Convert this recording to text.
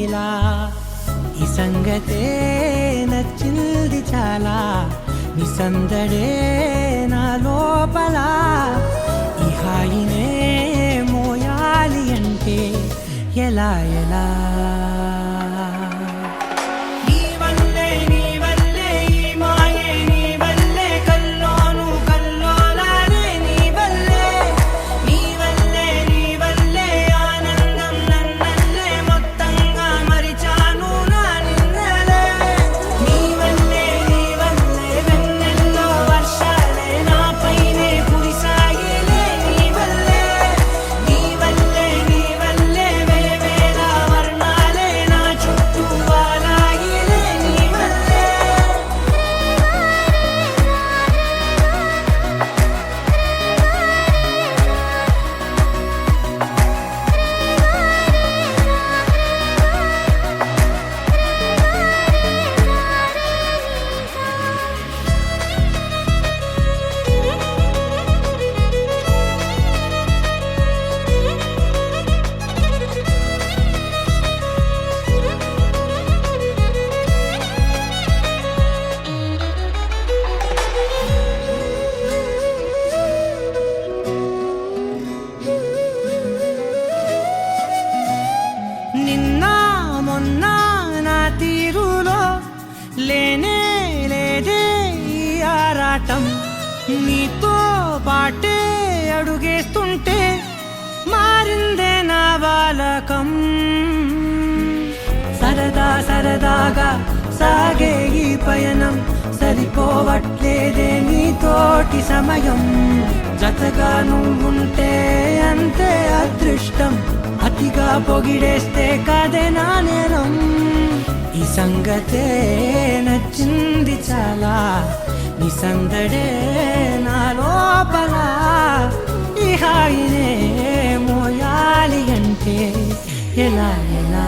ఇలా ఈ సంగతే నచ్చింది చాలా నీ సందడే నా లోపల ఈ హాయినే మోయాలి అంటే ఎలా ఎలా లేనే లేదే ఈ ఆరాటం నీతో పాటే అడుగేస్తుంటే మారిందే నా బాలకం సరదా సరదాగా సాగే ఈ పయనం సరిపోవట్లేదే నీతోటి సమయం జతగా నువ్వుంటే అంతే అదృష్టం అతిగా పొగిడేస్తే కదే నా నేరం ఈ సంగతే నచ్చింది చాలా నీ సందడే నా లోపల ఈ హాయినే మోయాలి అంటే ఎలా ఎలా